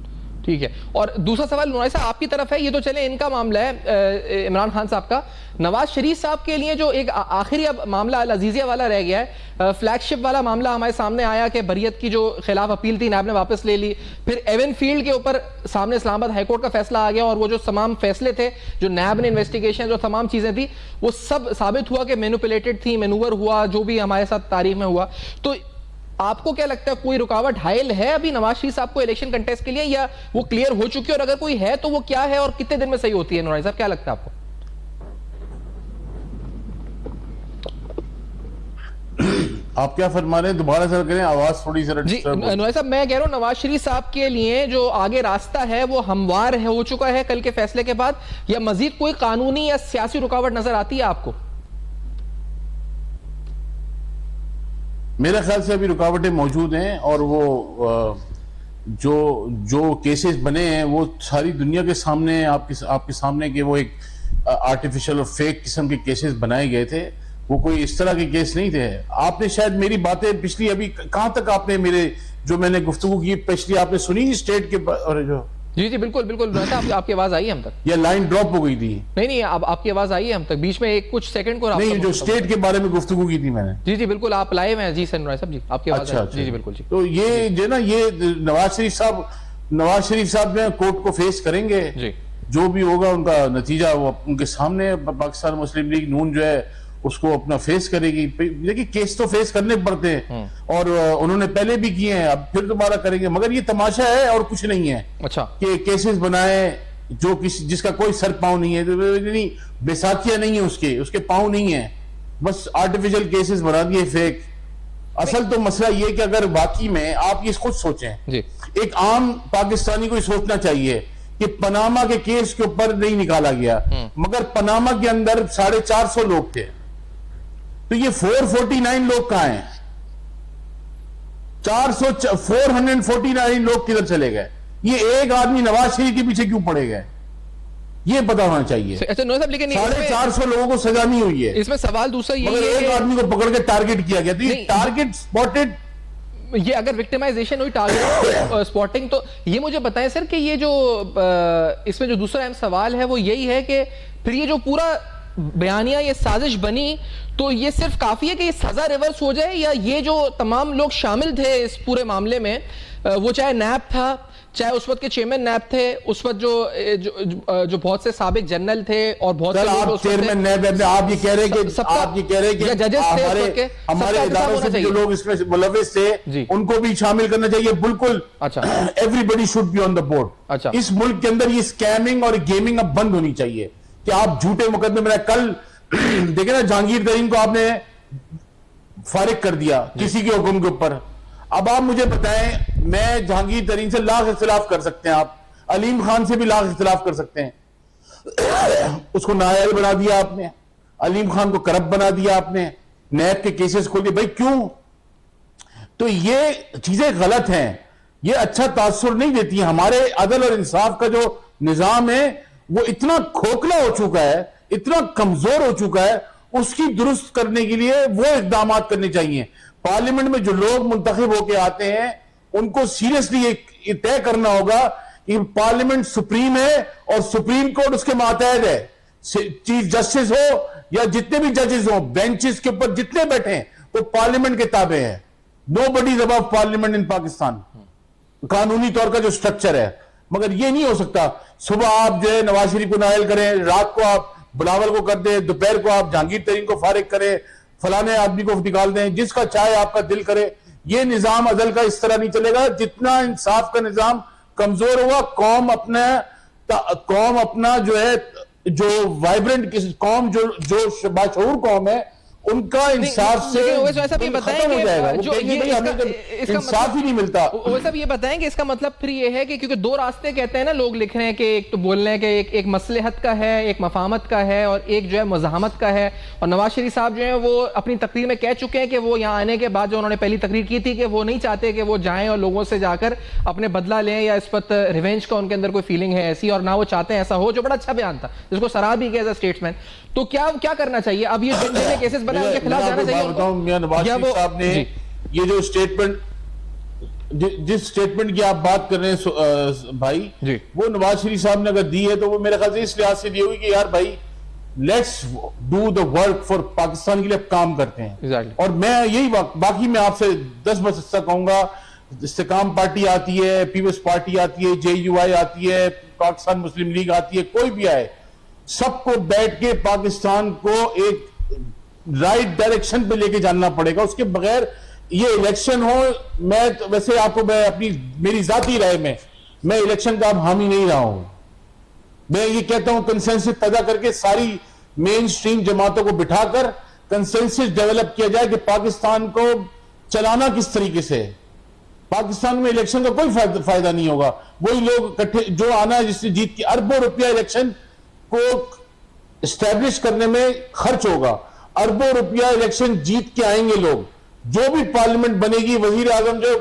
Speaker 1: ٹھیک ہے. اور دوسرا سوال نورانی صاحب آپ کی طرف ہے, یہ تو چلے ان کا معاملہ ہے عمران خان صاحب کا. نواز شریف صاحب کے لیے جو ایک آخری اب معاملہ العزیزیہ والا رہ گیا ہے, فلیگ شپ والا معاملہ ہمارے سامنے آیا کہ بریت کی جو خلاف اپیل تھی نیب نے واپس لے لی, پھر ایون فیلڈ کے اوپر سامنے اسلام آباد ہائی کورٹ کا فیصلہ آ گیا, اور وہ جو تمام فیصلے تھے جو نیب نے انویسٹیگیشن جو تمام چیزیں تھی وہ سب ثابت ہوا کہ مینوپولیٹڈ تھی, مینوور ہوا جو بھی ہمارے ساتھ تاریخ میں ہوا. تو آپ کو کیا لگتا ہے کوئی رکاوٹ حائل ہے ابھی نواز شریف صاحب کو الیکشن کنٹیسٹ کے لیے, یا وہ کلیئر ہو چکی ہے, اور اگر کوئی ہے تو وہ کیا ہے اور کتنے دن میں صحیح ہوتی ہے؟ نورانی صاحب کیا لگتا ہے آپ کو؟
Speaker 6: آپ کیا فرما رہے ہیں؟ دوبارہ سر کریں، آواز تھوڑی ذرا
Speaker 1: جی نواز صاحب، میں کہہ رہا ہوں نواز شریف صاحب کے لیے جو آگے راستہ ہے وہ ہموار ہو چکا ہے کل کے فیصلے کے بعد، یا مزید کوئی قانونی یا سیاسی رکاوٹ نظر آتی ہے آپ کو؟
Speaker 6: میرے خیال سے ابھی رکاوٹیں موجود ہیں، اور وہ جو کیسز بنے ہیں وہ ساری دنیا کے سامنے، آپ کے سامنے کہ وہ ایک آرٹیفیشل اور فیک قسم کے کیسز بنائے گئے تھے، وہ کوئی اس طرح کے کیس نہیں تھے. آپ نے شاید میری باتیں پچھلی ابھی کہاں تک آپ نے میرے جو میں نے گفتگو کی پچھلی آپ نے سنی اسٹیٹ کے اور جو
Speaker 1: جی بالکل آپ کی آواز آئی ہے ہم تک،
Speaker 6: یا لائن ڈراپ ہو گئی تھی؟
Speaker 1: نہیں اب آپ کی آواز آئی ہے ہم تک، بیچ میں کچھ سیکنڈ کو
Speaker 6: نہیں، جو اسٹیٹ کے بارے میں گفتگو کی تھی میں نے.
Speaker 1: جی بالکل آپ لائے ہیں. جی سر صاحب، جی آپ کی آواز
Speaker 6: اچھا
Speaker 1: جی بالکل. جی
Speaker 6: تو یہ جو نا یہ نواز شریف صاحب جو کورٹ کو فیس کریں گے، جو بھی ہوگا ان کا نتیجہ وہ ان کے سامنے. پاکستان مسلم لیگ نون جو ہے اس کو اپنا فیس کرے گی. دیکھیں کیس تو فیس کرنے پڑتے ہیں، اور انہوں نے پہلے بھی کیے ہیں، اب پھر دوبارہ کریں گے. مگر یہ تماشا ہے اور کچھ نہیں ہے.
Speaker 1: اچھا
Speaker 6: کہ کیسز بنائے جو جس کا کوئی سر پاؤں نہیں ہے، بیساکھیاں نہیں ہیں، اس کے پاؤں نہیں ہیں، بس آرٹیفیشل کیسز بنا دیے فیک. اصل تو مسئلہ یہ کہ اگر واقعی میں آپ یہ خود سوچیں، ایک عام پاکستانی کو سوچنا چاہیے کہ پاناما کے کیس کے اوپر نہیں نکالا گیا، مگر پاناما کے اندر 450 لوگ تھے، تو یہ 449 لوگ کہاں ہیں؟ 449 لوگ کدھر چلے گئے؟ یہ ایک آدمی نواز شریف کے پیچھے کیوں پڑے گئے؟ یہ پتا ہونا چاہیے. 450 لوگوں کو سزا نہیں ہوئی ہے.
Speaker 1: اس میں سوال دوسرا یہ
Speaker 6: مگر ایک آدمی کو پکڑ کے ٹارگٹ کیا گیا. تو یہ ٹارگٹ سپوٹڈ،
Speaker 1: یہ اگر وکٹمائزیشن ہوئی، ٹارگٹ سپوٹنگ، تو یہ مجھے بتائیں سر کہ یہ جو اس میں جو دوسرا اہم سوال ہے وہ یہی ہے کہ پھر یہ جو پورا بیانیہ یہ سازش بنی، تو یہ صرف کافی ہے کہ یہ سزا ریورس ہو جائے، یا یہ جو تمام لوگ شامل تھے اس پورے معاملے میں، وہ چاہے نیب تھا، چاہے اس وقت کے چیئرمین نیب تھے، اس وقت جو بہت سے سابق جنرل تھے اور بہت سے لوگ
Speaker 6: چیئرمین نیب، آپ یہ کہہ رہے کہ ہمارے اداروں سے جو لوگ اس میں ملوث تھے ان کو بھی شامل کرنا چاہیے. بالکل، every should be on the board. اس ملک کے اندر یہ اسکیمنگ اور گیمنگ اب بند ہونی چاہیے کہ آپ جھوٹے مقدمے میں. کل دیکھیں نا جہانگیر ترین کو آپ نے فارغ کر دیا کسی کے حکم کے اوپر. اب آپ مجھے بتائیں، میں جہانگیر ترین سے لاکھ اختلاف کر سکتے ہیں، آپ علیم خان سے بھی لاکھ اختلاف کر سکتے ہیں، اس کو نااہل بنا دیا آپ نے، علیم خان کو کرپٹ بنا دیا آپ نے، نیب کے کیسز کھول دیا. بھائی کیوں؟ تو یہ چیزیں غلط ہیں، یہ اچھا تاثر نہیں دیتی ہیں. ہمارے عدل اور انصاف کا جو نظام ہے وہ اتنا کھوکھلا ہو چکا ہے، اتنا کمزور ہو چکا ہے، اس کی درست کرنے کے لیے وہ اقدامات کرنے چاہیے. پارلیمنٹ میں جو لوگ منتخب ہو کے آتے ہیں ان کو سیریسلی یہ طے کرنا ہوگا کہ پارلیمنٹ سپریم ہے اور سپریم کورٹ اس کے ماتحت ہے. چیف جسٹس ہو یا جتنے بھی ججز ہوں، بینچز کے اوپر جتنے بیٹھے ہیں وہ پارلیمنٹ کے تابع ہے. Nobody is above parliament in Pakistan, قانونی طور کا جو سٹرکچر ہے. مگر یہ نہیں ہو سکتا صبح آپ جو ہے نواز شریف کو نااہل کریں، رات کو آپ بلاول کو کر دیں، دوپہر کو آپ جہانگیر ترین کو فارغ کریں، فلانے آدمی کو نکال دیں، جس کا چاہے آپ کا دل کرے. یہ نظام عدل کا اس طرح نہیں چلے گا. جتنا انصاف کا نظام کمزور ہوگا، قوم اپنا جو ہے جو وائبرنٹ قوم، جو باشعور قوم ہے، ان کا انصاف سے ختم ہو جائے گا. انصاف ہی نہیں ملتا.
Speaker 1: وہ سب یہ بتائیں کہ اس کا مطلب پھر یہ ہے کہ کیونکہ دو راستے کہتے ہیں نا لوگ لکھ رہے ہیں کہ ایک تو بول رہے ہیں کہ ایک مصلحت کا ہے، ایک مفاہمت کا ہے، اور ایک جو ہے مزاحمت کا ہے. اور نواز شریف صاحب جو ہیں وہ اپنی تقریر میں کہہ چکے ہیں کہ وہ یہاں آنے کے بعد جو انہوں نے پہلی تقریر کی تھی کہ وہ نہیں چاہتے کہ وہ جائیں اور لوگوں سے جا کر اپنے بدلہ لیں یا اس وقت ریونج کا ان کے اندر کوئی فیلنگ ہے ایسی، اور نہ وہ چاہتے ہیں ایسا ہو. جو بڑا اچھا بیان تھا جس کو سراہ بھی کیا ایز اے اسٹیٹسمین. تو کیا کرنا چاہیے اب؟ یہ جن کیسز بنے ان کے خلاف جانا چاہیے.
Speaker 6: بتاؤں میاں نواز شریف صاحب نے یہ جو اسٹیٹمنٹ، جس اسٹیٹمنٹ کی آپ بات کر رہے ہیں بھائی، وہ نواز شریف صاحب نے اگر دی ہے تو وہ میرے خیال سے اس لحاظ سے دی ہوئی کہ یار بھائی let's do the work for Pakistan کے لیے کام کرتے ہیں. اور میں یہی باقی میں آپ سے 10 بس کہوں گا، استحکام پارٹی آتی ہے، پیپلز پارٹی آتی ہے، JUI آتی ہے، پاکستان مسلم لیگ آتی ہے، کوئی بھی آئے، سب کو بیٹھ کے پاکستان کو ایک رائٹ ڈائریکشن پہ لے کے جاننا پڑے گا. اس کے بغیر یہ الیکشن ہو، میں ویسے آپ کو میری ذاتی رائے میں الیکشن کا اب حامی نہیں رہا ہوں. میں یہ کہتا ہوں کنسنسس پیدا کر کے ساری مین سٹریم جماعتوں کو بٹھا کر کنسنسس ڈیولپ کیا جائے کہ پاکستان کو چلانا کس طریقے سے ہے. پاکستان میں الیکشن کا کوئی فائدہ نہیں ہوگا. وہی لوگ جو آنا ہے جس نے جیت کی اربوں روپیہ الیکشن کو اسٹیبلش کرنے میں خرچ ہوگا. اربوں روپیہ الیکشن جیت کے آئیں گے لوگ. جو بھی پارلیمنٹ بنے گی وزیر اعظم جو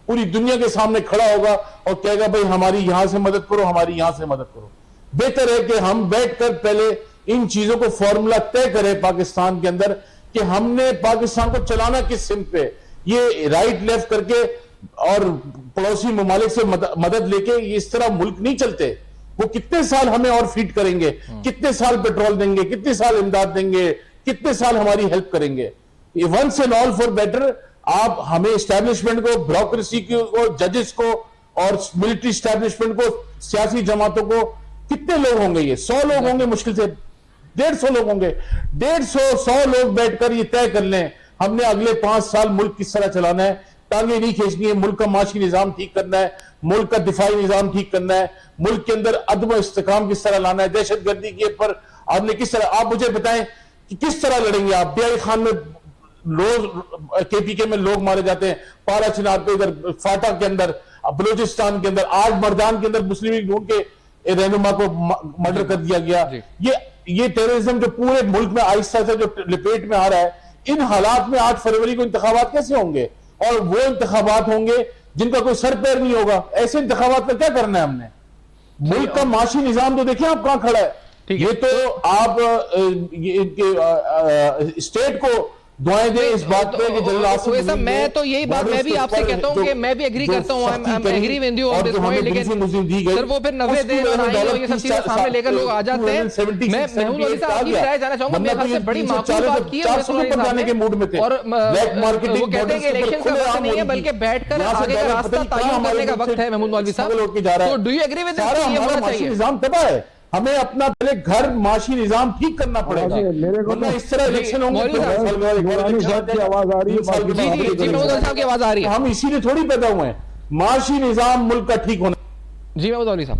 Speaker 6: پوری دنیا کے سامنے کھڑا ہوگا اور کہے گا بھائی ہماری یہاں سے مدد کرو, ہماری یہاں سے مدد کرو. بہتر ہے کہ ہم بیٹھ کر پہلے ان چیزوں کو فارمولا طے کریں پاکستان کے اندر کہ ہم نے پاکستان کو چلانا کس سمت پہ. یہ رائٹ لیفٹ کر کے اور پڑوسی ممالک سے مدد لے کے اس طرح ملک نہیں چلتے. وہ کتنے سال ہمیں اور فیڈ کریں گے, کتنے سال پیٹرول دیں گے, کتنے سال امداد دیں گے, کتنے سال ہماری ہیلپ کریں گے. Once and all for better آپ ہمیں اسٹیبلشمنٹ کو, بیوروکریسی کو, ججز کو اور ملٹری اسٹیبلشمنٹ کو, سیاسی جماعتوں کو, کتنے لوگ ہوں گے, یہ 100 لوگ ہوں گے, مشکل سے 150 لوگ ہوں گے. 150 لوگ بیٹھ کر یہ طے کر لیں ہم نے اگلے 5 سال ملک کس طرح چلانا ہے. ٹانگیں نہیں کھینچنی ہے, ملک کا معاشی نظام ٹھیک کرنا ہے, ملک کا دفاعی نظام ٹھیک کرنا ہے, ملک کے اندر عدم و استحکام کس طرح لانا ہے, دہشت گردی کے پر آپ نے کس طرح, آپ مجھے بتائیں کہ کس طرح لڑیں گے آپ. بیائی خان میں روز کے پی کے میں لوگ مارے جاتے ہیں, پارا چنار پہ, ادھر فاٹا کے اندر, بلوچستان کے اندر, آج مردان کے اندر مسلم لیگ نون کے رہنما کو مرڈر کر دیا گیا. یہ ٹیررزم جو پورے ملک میں آہستہ سے جو لپیٹ میں آ رہا ہے, ان حالات میں 8 فروری کو انتخابات کیسے ہوں گے؟ اور وہ انتخابات ہوں گے جن کا کوئی سر پیر نہیں ہوگا. ایسے انتخابات میں کیا کرنا ہے ہم نے؟ ملک کا معاشی نظام تو دیکھیں آپ کہاں کھڑا ہے. یہ تو آپ اسٹیٹ کو دعائیں دیں اس بات پہ کہ جنرل آصف
Speaker 1: میں تو یہی بات میں بھی آپ سے کہتا ہوں کہ میں بھی ایگری کرتا ہوں, agree with you on this point, لیکن سر وہ پھر 90 دن اور یہ سب چیزیں سامنے لے کر لوگ آ جاتے ہیں. میں محمود علی صاحب آپ کی رائے جانا چاہوں گا. میرے خیال سے بڑی معقول بات کی ہے اور وہ کہتے ہیں کہ الیکشن کا وقت نہیں ہے بلکہ بیٹھ کر آگے کا راستہ تعین کرنے کا وقت ہے. محمود مولوی صاحب, تو do you agree with this کہ یہ ہونا چاہیے؟
Speaker 6: نظام تباہ ہے, ہمیں اپنا پہلے گھر معاشی نظام ٹھیک کرنا پڑے گا. ورنہ اس طرح الیکشن ہوں گے.
Speaker 1: جی محمود علی صاحب کی آواز آ رہی ہے.
Speaker 6: ہم اسی لیے تھوڑی پیدا ہوئے ہیں, معاشی نظام ملک کا ٹھیک ہونا.
Speaker 1: جی محمود علی صاحب,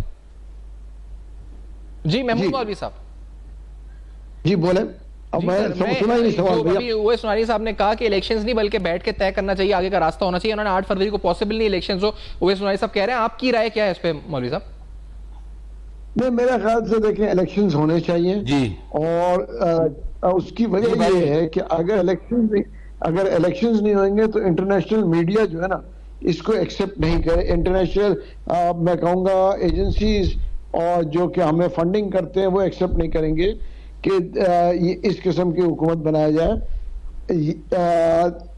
Speaker 1: جی محمود علی صاحب,
Speaker 5: جی بولیں. اب میں سنا ہی نہیں سوال.
Speaker 1: ابھی اویس نعانی صاحب نے کہا کہ الیکشنز نہیں بلکہ بیٹھ کے طے کرنا چاہیے, آگے کا راستہ ہونا چاہیے. انہوں نے 8 فروری کو پاسبل نہیں الیکشنز ہو, اویس نعانی صاحب کہہ رہے ہیں. آپ کی رائے کیا ہے اس پہ مولوی صاحب؟
Speaker 5: نہیں, میرے خیال سے دیکھیں الیکشنز ہونے چاہیے
Speaker 6: جی,
Speaker 5: اور اس کی وجہ یہ ہے کہ اگر الیکشنز نہیں ہوئیں گے تو انٹرنیشنل میڈیا جو ہے نا اس کو ایکسیپٹ نہیں کرے. انٹرنیشنل میں کہوں گا ایجنسیز اور جو کہ ہمیں فنڈنگ کرتے ہیں وہ ایکسیپٹ نہیں کریں گے کہ اس قسم کی حکومت بنایا جائے,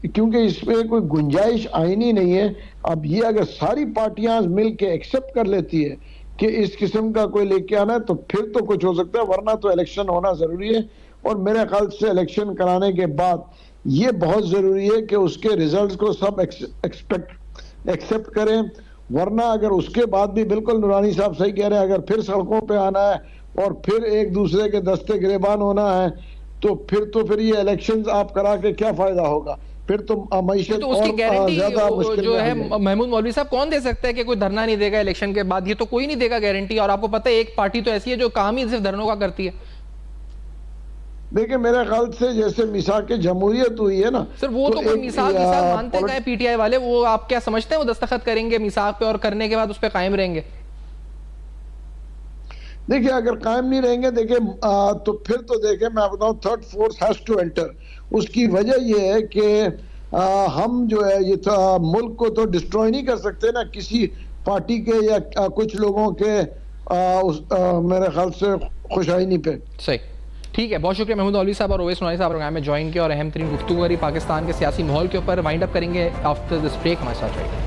Speaker 5: کیونکہ اس میں کوئی گنجائش آئینی نہیں ہے. اب یہ اگر ساری پارٹیاں مل کے ایکسیپٹ کر لیتی ہے کہ اس قسم کا کوئی لے کے آنا ہے تو پھر تو کچھ ہو سکتا ہے, ورنہ تو الیکشن ہونا ضروری ہے. اور میرے خیال سے الیکشن کرانے کے بعد یہ بہت ضروری ہے کہ اس کے ریزلٹس کو سب ایکسیپٹ کریں. ورنہ اگر اس کے بعد بھی بالکل نورانی صاحب صحیح کہہ رہے ہیں, اگر پھر سڑکوں پہ آنا ہے اور پھر ایک دوسرے کے دستے گریبان ہونا ہے تو پھر یہ الیکشنز آپ کرا کے کیا فائدہ ہوگا؟ پھر تو معیشت
Speaker 1: تو اس کی گارنٹی جو ہے محمود مولوی صاحب کون دے سکتا ہے کہ کوئی دھرنا نہیں دے گا الیکشن کے بعد؟ یہ تو کوئی نہیں دے گا گارنٹی. اور آپ کو پتہ ہے ایک پارٹی تو ایسی ہے جو کام ہی صرف دھرنوں کا کرتی ہے.
Speaker 5: دیکھیں میرے خیال سے جیسے میثاق جمہوریت ہوئی ہے نا
Speaker 1: سر, وہ تو کوئی میثاق مانتے ہیں پی ٹی آئی والے, وہ آپ کیا سمجھتے ہیں وہ دستخط کریں گے میثاق پہ اور کرنے کے بعد اس پہ قائم رہیں گے؟
Speaker 5: دیکھیں اگر قائم نہیں رہیں گے تو پھر تو دیکھیں میں بتاؤں third force has to enter. اس کی وجہ یہ ہے کہ ہم جو ہے یہ ملک کو تو ڈسٹروائے نہیں کر سکتے نا کسی پارٹی کے یا کچھ لوگوں کے میرے خیال سے خوشائنی پہ.
Speaker 1: صحیح, ٹھیک ہے. بہت شکریہ محمود علی صاحب اور اویس نعانی صاحب پروگرام میں جوائن کیا اور اہم ترین گفتگو کری پاکستان کے سیاسی ماحول کے اوپر. وائنڈ اپ کریں گے آفٹر دس بریک. ہمارے ساتھ رہیے.